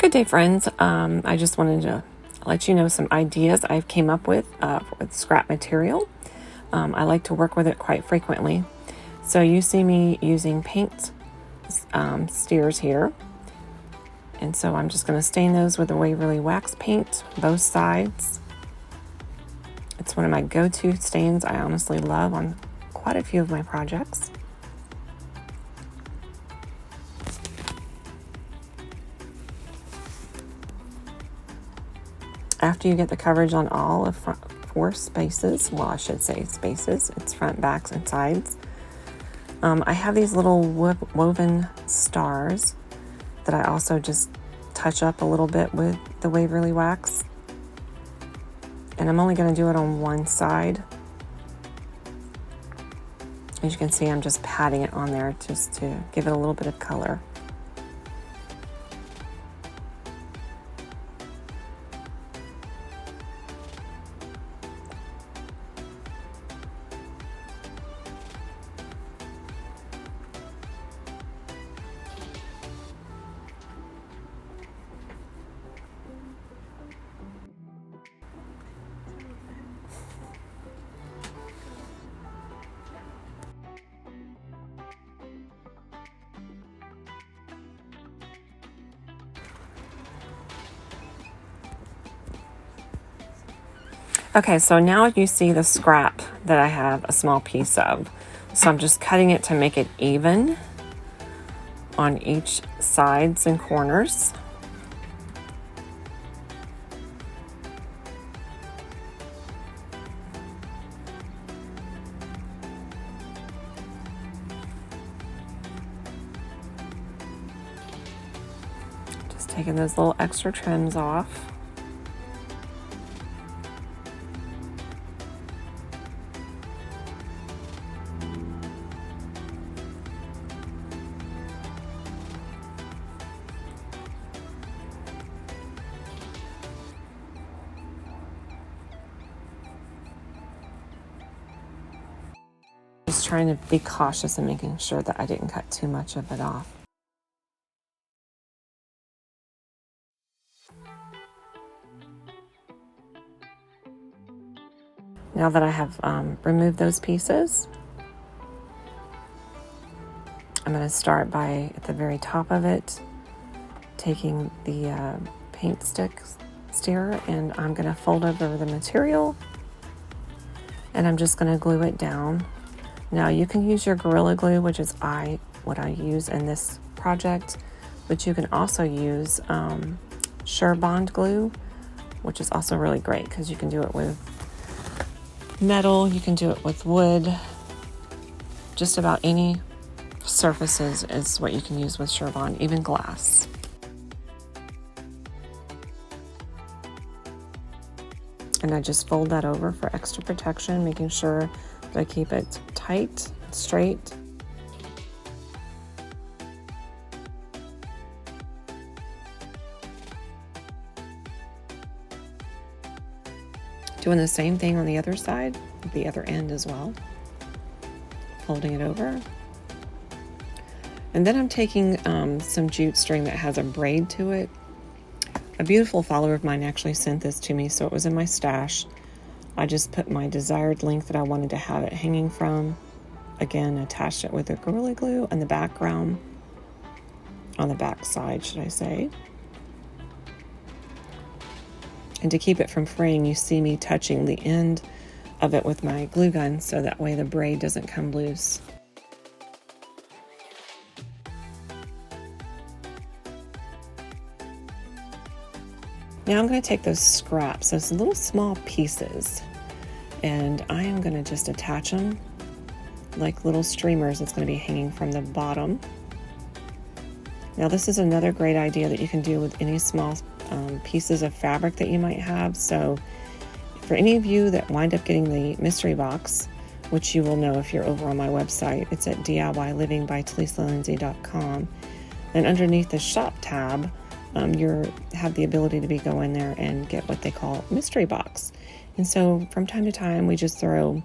Good day, friends. I just wanted to let you know some ideas I've came up with scrap material. I like to work with it quite frequently. So you see me using paint steers here. And so I'm just going to stain those with the Waverly wax paint, both sides. It's one of my go-to stains I honestly love on quite a few of my projects. After you get the coverage on all of four spaces, well, I should say spaces, it's front, backs, and sides. I have these little woven stars that I also just touch up a little bit with the Waverly wax. And I'm only going to do it on one side. As you can see, I'm just patting it on there just to give it a little bit of color. Okay, so now you see the scrap that I have a small piece of. So I'm just cutting it to make it even on each sides and corners. Just taking those little extra trims off. Just trying to be cautious and making sure that I didn't cut too much of it off. Now that I have removed those pieces, I'm going to start by at the very top of it, taking the paint steer, and I'm going to fold over the material, and I'm just going to glue it down. Now you can use your Gorilla Glue, which is what I use in this project, but you can also use Bond glue, which is also really great because you can do it with metal, you can do it with wood, just about any surfaces is what you can use with Bond, even glass. And I just fold that over for extra protection, making sure that I keep it tight, straight. Doing the same thing on the other side, the other end as well. Folding it over. And then I'm taking some jute string that has a braid to it. A beautiful follower of mine actually sent this to me, so it was in my stash. I just put my desired length that I wanted to have it hanging from. Again, attached it with the Gorilla Glue on the background, on the back side, should I say. And to keep it from fraying, you see me touching the end of it with my glue gun, so that way the braid doesn't come loose. Now I'm going to take those scraps, those little small pieces, and I am going to just attach them like little streamers that's going to be hanging from the bottom. Now this is another great idea that you can do with any small pieces of fabric that you might have. So for any of you that wind up getting the mystery box, which you will know if you're over on my website, it's at DIYLivingbyTalisaLindsay.com, and underneath the shop tab, you have the ability to go in there and get what they call mystery box. And so from time to time, we just throw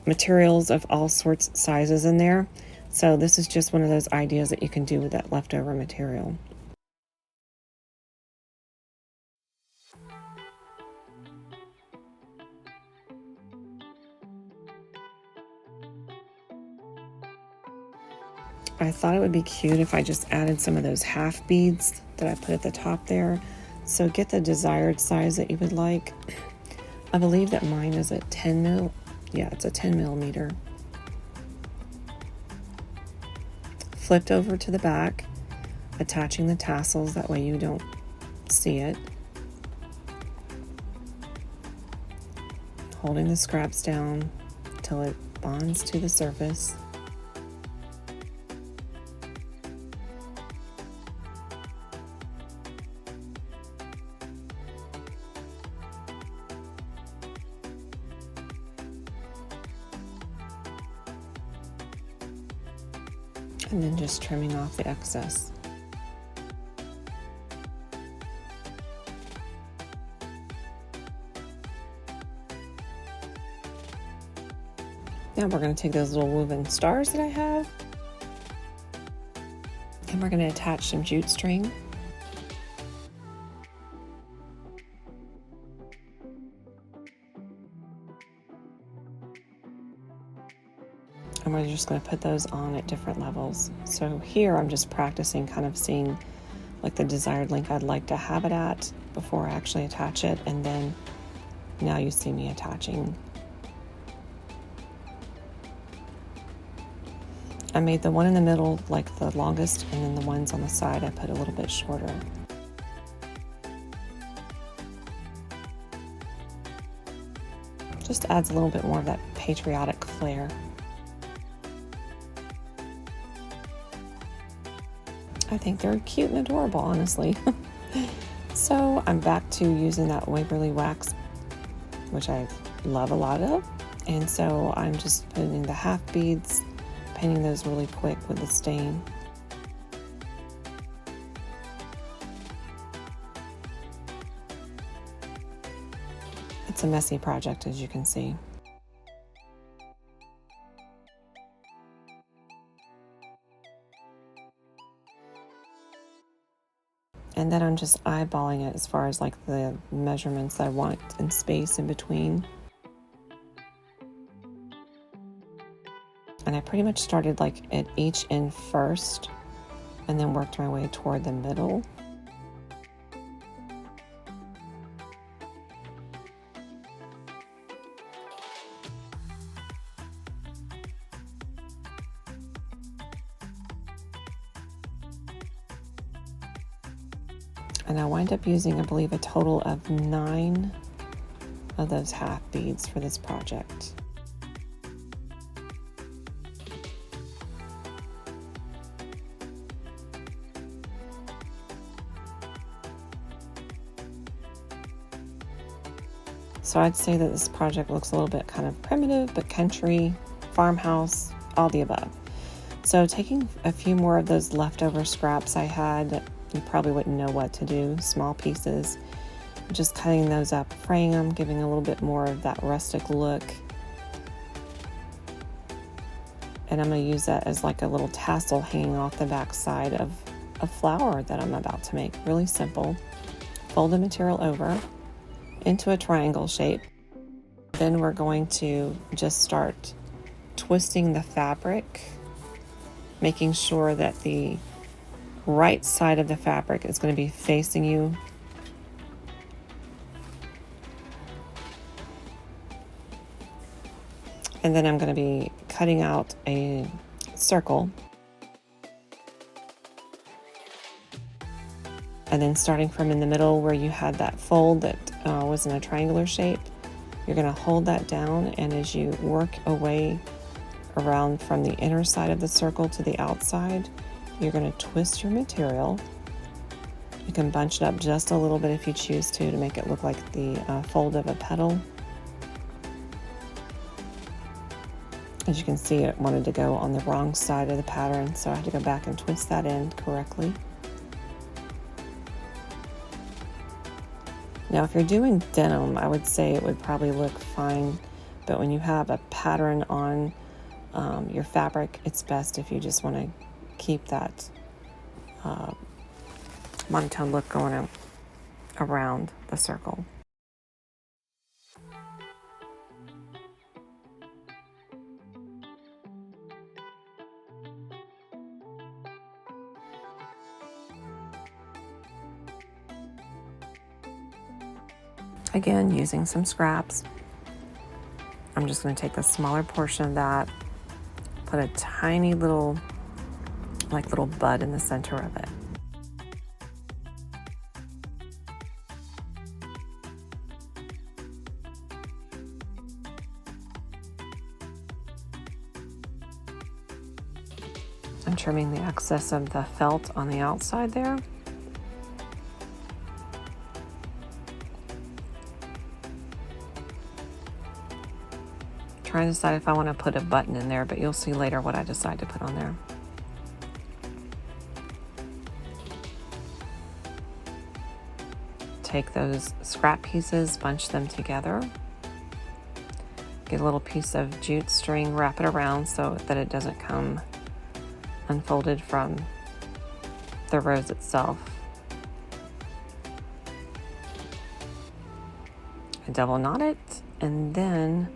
materials of all sorts sizes in there. So this is just one of those ideas that you can do with that leftover material. I thought it would be cute if I just added some of those half beads that I put at the top there. So get the desired size that you would like. I believe that mine is a 10 mil. Yeah, it's a 10 millimeter. Flipped over to the back, attaching the tassels, that way you don't see it. Holding the scraps down till it bonds to the surface. And then just trimming off the excess. Now we're going to take those little woven stars that I have, and we're going to attach some jute string. And we're just going to put those on at different levels. So here I'm just practicing kind of seeing like the desired length I'd like to have it at before I actually attach it, and then now you see me attaching. I made the one in the middle like the longest, and then the ones on the side I put a little bit shorter. Just adds a little bit more of that patriotic flair. I think they're cute and adorable, honestly. So I'm back to using that Waverly wax, which I love a lot of. And so I'm just putting in the half beads, painting those really quick with the stain. It's a messy project, as you can see. And then I'm just eyeballing it as far as like the measurements that I want and space in between. And I pretty much started like at each end first and then worked my way toward the middle. And I wind up using, I believe, a total of 9 of those half beads for this project. So I'd say that this project looks a little bit kind of primitive, but country, farmhouse, all the above. So taking a few more of those leftover scraps I had, you probably wouldn't know what to do, small pieces, just cutting those up, fraying them, giving a little bit more of that rustic look. And I'm going to use that as like a little tassel hanging off the back side of a flower that I'm about to make. Really simple. Fold the material over into a triangle shape. Then we're going to just start twisting the fabric, making sure that the right side of the fabric is going to be facing you. And then I'm going to be cutting out a circle. And then starting from in the middle where you had that fold that was in a triangular shape, you're going to hold that down, and as you work away around from the inner side of the circle to the outside, you're going to twist your material. You can bunch it up just a little bit if you choose to make it look like the fold of a petal. As you can see, it wanted to go on the wrong side of the pattern, so I had to go back and twist that end correctly. Now, if you're doing denim, I would say it would probably look fine, but when you have a pattern on your fabric, it's best if you just want to keep that monotone look going around the circle. Again, using some scraps. I'm just going to take the smaller portion of that, put a tiny little bud in the center of it. I'm trimming the excess of the felt on the outside there. Trying to decide if I want to put a button in there, but you'll see later what I decide to put on there. Take those scrap pieces, bunch them together. Get a little piece of jute string, wrap it around so that it doesn't come unfolded from the rose itself. I double knot it, and then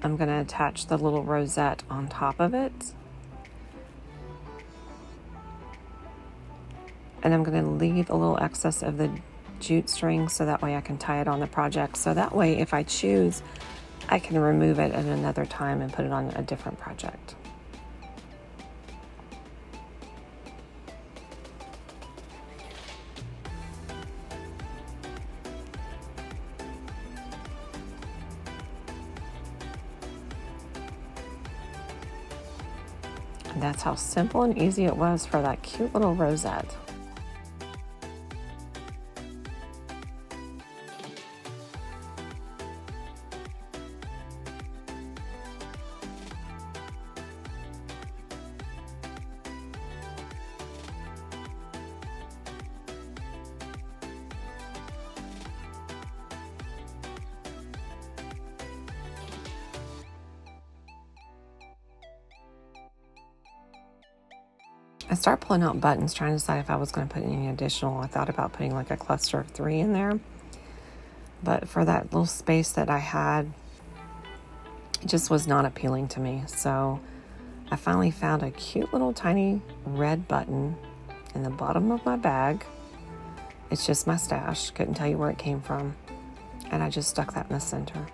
I'm going to attach the little rosette on top of it. And I'm going to leave a little excess of the jute string so that way I can tie it on the project. So that way, if I choose, I can remove it at another time and put it on a different project. And that's how simple and easy it was for that cute little rosette. I started pulling out buttons, trying to decide if I was going to put any additional. I thought about putting like a cluster of 3 in there. But for that little space that I had, it just was not appealing to me. So I finally found a cute little tiny red button in the bottom of my bag. It's just my stash. Couldn't tell you where it came from. And I just stuck that in the center.